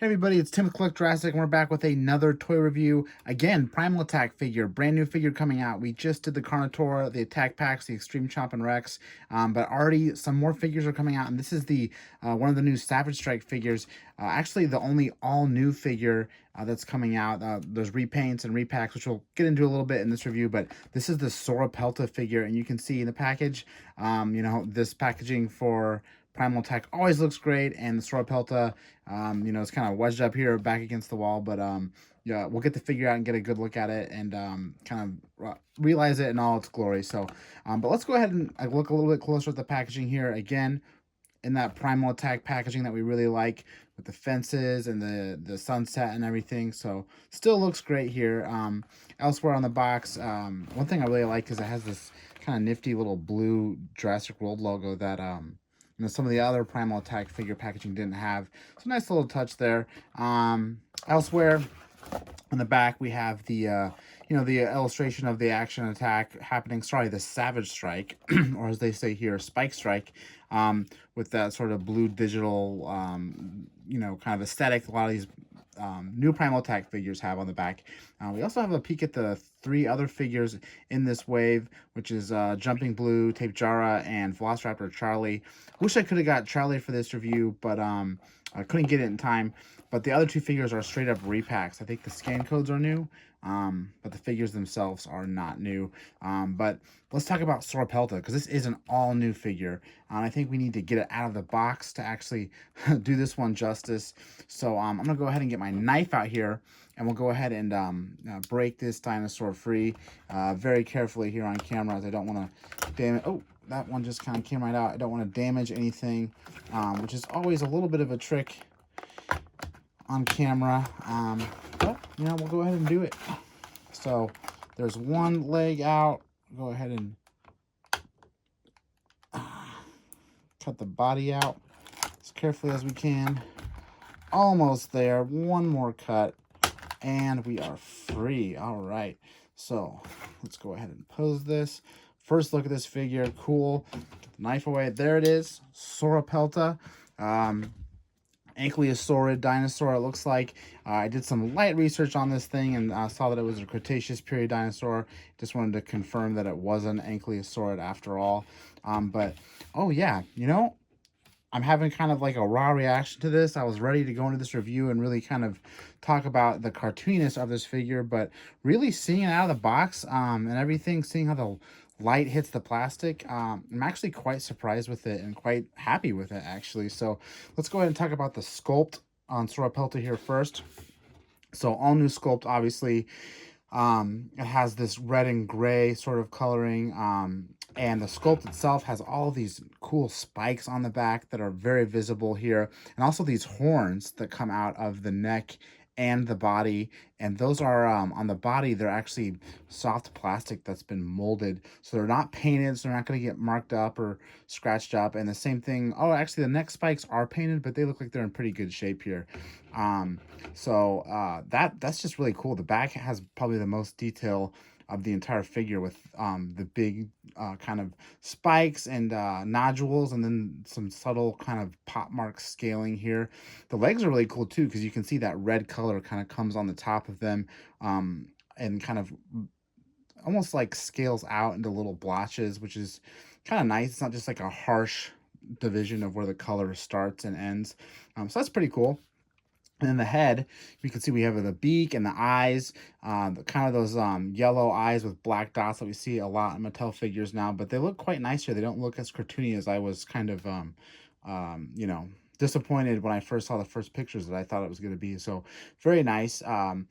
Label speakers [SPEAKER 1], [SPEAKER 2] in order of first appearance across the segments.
[SPEAKER 1] Everybody, it's Tim with Untitled Jurassic, and we're back with another toy review. Again, Primal Attack figure, brand new figure coming out. We just did the Carnivore, the Attack Packs, the Extreme Chomp and Rex, but already some more figures are coming out, and this is the one of the new Savage Strike figures. Actually, the only all-new figure that's coming out. There's repaints and repacks, which we'll get into a little bit in this review, but this is the Sauropelta figure, and you can see in the package, this packaging for Primal Attack always looks great, and the Sauropelta, it's kind of wedged up here back against the wall, but yeah, we'll get the figure out and get a good look at it and kind of realize it in all its glory. So, but let's go ahead and look a little bit closer at the packaging here. Again, in that Primal Attack packaging that we really like with the fences and the sunset and everything. So still looks great here. Elsewhere on the box, one thing I really like is it has this kind of nifty little blue Jurassic World logo that some of the other Primal Attack figure packaging didn't have. So nice little touch there. Elsewhere on the back, we have the the illustration of the action attack happening. Sorry, the Savage Strike, or as they say here, Spike Strike, with that sort of blue digital, kind of aesthetic. A lot of these new Primal Attack figures have on the back. We also have a peek at the three other figures in this wave, which is Jumping Blue, Tape Jara, and Velociraptor Charlie. Wish I could have got Charlie for this review, but I couldn't get it in time. But the other two figures are straight up repacks. I think the scan codes are new, but the figures themselves are not new. But let's talk about Sauropelta, because this is an all-new figure. I think we need to get it out of the box to actually do this one justice. So I'm going to go ahead and get my knife out here, and we'll go ahead and break this dinosaur free very carefully here on camera, as I don't want to damage... Oh, that one just kind of came right out. I don't want to damage anything, which is always a little bit of a trick on camera, but we'll go ahead and do it. So there's one leg out. Go ahead and cut the body out as carefully as we can. Almost there. One more cut and we are free. All right, so let's go ahead and pose this. First look at this figure. Cool. Get the knife away. There it is, Sauropelta. Ankylosaurid dinosaur, it looks like. I did some light research on this thing and saw that it was a Cretaceous period dinosaur. Just wanted to confirm that it was an Ankylosaurid after all. But, oh yeah, I'm having kind of like a raw reaction to this. I was ready to go into this review and really kind of talk about the cartooniness of this figure, but really seeing it out of the box and everything, seeing how the light hits the plastic, I'm actually quite surprised with it and quite happy with it, actually. So let's go ahead and talk about the sculpt on Sauropelta here first. So all new sculpt, obviously. It has this red and gray sort of coloring, and the sculpt itself has all these cool spikes on the back that are very visible here, and also these horns that come out of the neck and the body, and those are on the body, they're actually soft plastic that's been molded, so they're not painted, so they're not going to get marked up or scratched up. And the same thing, oh, actually the neck spikes are painted, but they look like they're in pretty good shape here. That's just really cool. The back has probably the most detail of the entire figure, with the big kind of spikes and nodules, and then some subtle kind of pop mark scaling here. The legs are really cool too, because you can see that red color kind of comes on the top of them, and kind of almost like scales out into little blotches, which is kind of nice. It's not just like a harsh division of where the color starts and ends. So that's pretty cool. And then the head, you can see we have the beak and the eyes, kind of those yellow eyes with black dots that we see a lot in Mattel figures now, but they look quite nice here. They don't look as cartoony as I was kind of, disappointed when I first saw the first pictures that I thought it was going to be. So very nice. So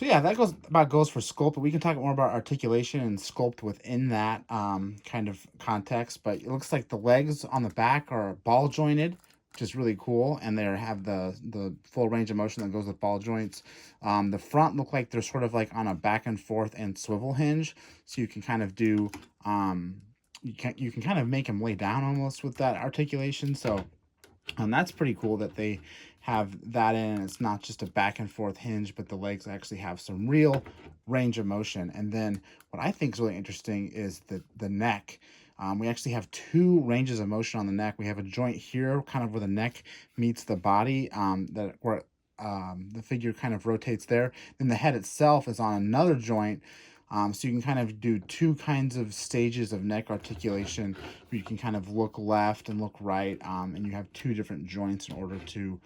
[SPEAKER 1] yeah, that goes for sculpt, but we can talk more about articulation and sculpt within that kind of context. But it looks like the legs on the back are ball jointed, which is really cool, and they have the full range of motion that goes with ball joints. The front look like they're sort of like on a back and forth and swivel hinge, so you can kind of do you can kind of make them lay down almost with that articulation. So that's pretty cool that they have that in. It's not just a back and forth hinge, but the legs actually have some real range of motion. And then what I think is really interesting is the neck. We actually have two ranges of motion on the neck. We have a joint here, kind of where the neck meets the body, where the figure kind of rotates there. Then the head itself is on another joint. So you can kind of do two kinds of stages of neck articulation where you can kind of look left and look right, and you have two different joints in order to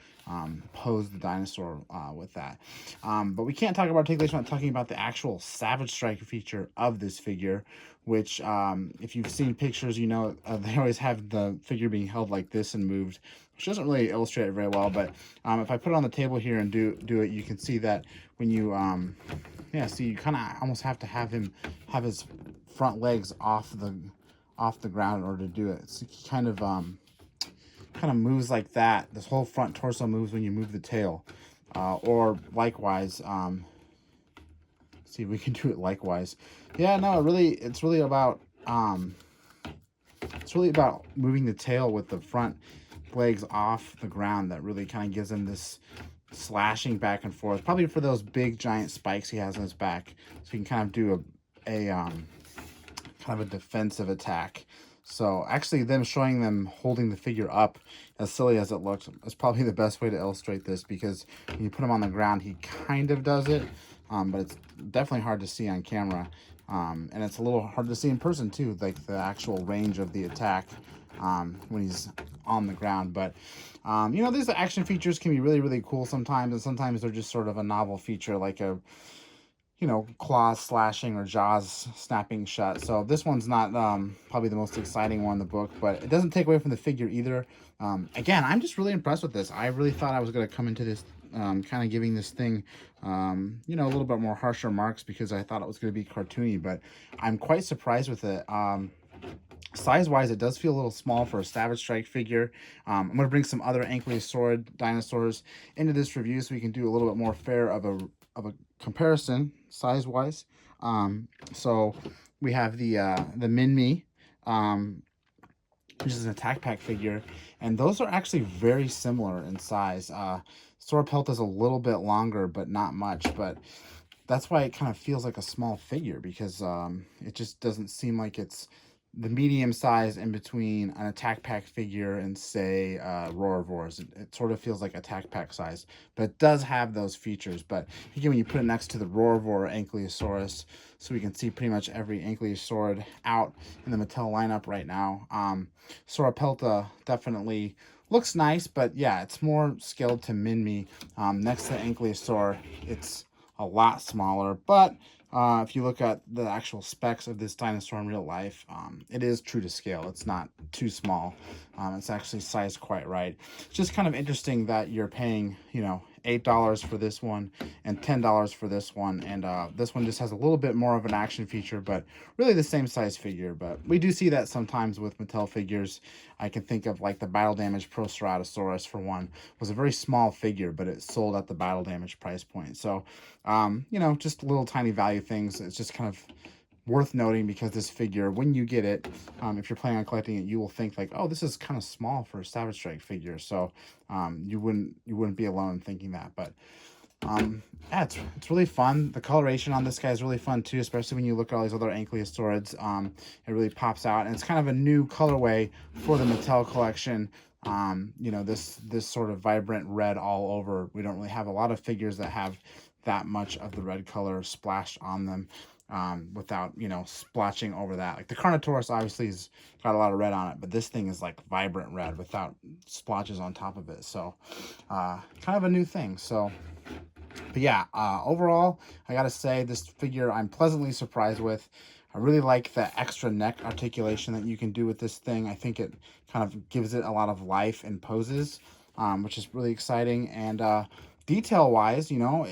[SPEAKER 1] pose the dinosaur with that. But we can't talk about articulation without talking about the actual Savage Strike feature of this figure, which if you've seen pictures, you know they always have the figure being held like this and moved, which doesn't really illustrate it very well. But if I put it on the table here and do it, you can see that when you yeah, see, you kind of almost have to have him have his front legs off the ground in order to do it. So he kind of moves like that. This whole front torso moves when you move the tail, or likewise. See if we can do it likewise. Yeah, no, it's really about moving the tail with the front legs off the ground that really kind of gives him this slashing back and forth, probably for those big giant spikes he has on his back, so you can kind of do a kind of a defensive attack. So actually them showing them holding the figure up, as silly as it looks, is probably the best way to illustrate this, because when you put him on the ground he kind of does it, but it's definitely hard to see on camera, and it's a little hard to see in person too, like the actual range of the attack when he's on the ground. But you know, these action features can be really cool sometimes, and sometimes they're just sort of a novel feature, like a, you know, claws slashing or jaws snapping shut. So this one's not probably the most exciting one in the book, but it doesn't take away from the figure either. Again, I'm just really impressed with this. I really thought I was going to come into this kind of giving this thing you know, a little bit more harsher marks, because I thought it was going to be cartoony, but I'm quite surprised with it. Size-wise, it does feel a little small for a Savage Strike figure. I'm going to bring some other ankylosaur dinosaurs into this review so we can do a little bit more fair of a comparison size-wise. So we have the Minmi, which is an attack pack figure, and those are actually very similar in size. Sauropelta is a little bit longer, but not much, but that's why it kind of feels like a small figure, because it just doesn't seem like it's the medium size in between an attack pack figure and, say, Roarvores. It sort of feels like attack pack size, but it does have those features. But again, when you put it next to the Roarvore Ankylosaurus, so we can see pretty much every Ankylosaurid out in the Mattel lineup right now. Sauropelta definitely looks nice, but yeah, it's more scaled to Minmi. Next to Ankylosaur, it's a lot smaller, but if you look at the actual specs of this dinosaur in real life, it is true to scale. It's not too small. It's actually sized quite right. It's just kind of interesting that you're paying, you know, $8 for this one and $10 for this one, and this one just has a little bit more of an action feature, but really the same size figure. But we do see that sometimes with Mattel figures. I can think of like the Battle Damage Proceratosaurus, for one, was a very small figure, but it sold at the Battle Damage price point. So you know, just little tiny value things. It's just kind of worth noting, because this figure, when you get it, if you're planning on collecting it, you will think like, oh, this is kind of small for a Savage Strike figure. So you wouldn't be alone in thinking that. But yeah, it's really fun. The coloration on this guy is really fun too, especially when you look at all these other Ankylosaurids. It really pops out, and it's kind of a new colorway for the Mattel collection. You know, this sort of vibrant red all over. We don't really have a lot of figures that have that much of the red color splashed on them without, you know, splotching over that. Like the Carnotaurus obviously has got a lot of red on it, but this thing is like vibrant red without splotches on top of it. So kind of a new thing. So, but yeah, overall, I gotta say, this figure I'm pleasantly surprised with. I really like the extra neck articulation that you can do with this thing. I think it kind of gives it a lot of life and poses, which is really exciting. And detail-wise, you know,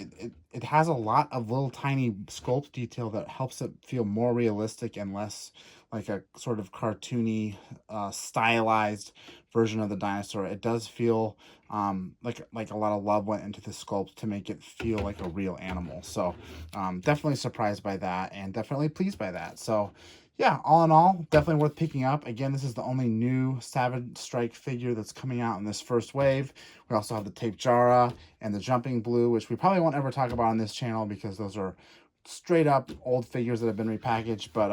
[SPEAKER 1] it has a lot of little tiny sculpt detail that helps it feel more realistic and less like a sort of cartoony, stylized version of the dinosaur. It does feel like a lot of love went into the sculpt to make it feel like a real animal. So definitely surprised by that, and definitely pleased by that. So yeah, all in all, definitely worth picking up. Again, this is the only new Savage Strike figure that's coming out in this first wave. We also have the Tape Jara and the Jumping Blue, which we probably won't ever talk about on this channel because those are straight up old figures that have been repackaged. But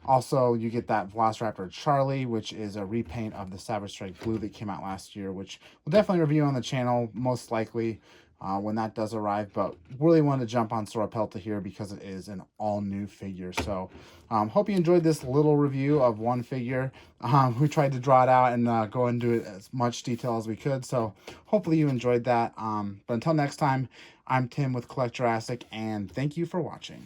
[SPEAKER 1] also you get that Velociraptor Charlie, which is a repaint of the Savage Strike Blue that came out last year, which we'll definitely review on the channel most likely. when that does arrive. But really want to jump on Sauropelta here because it is an all new figure. So hope you enjoyed this little review of one figure. We tried to draw it out and go into it as much detail as we could. So hopefully you enjoyed that. But until next time, I'm Tim with Collect Jurassic, and thank you for watching.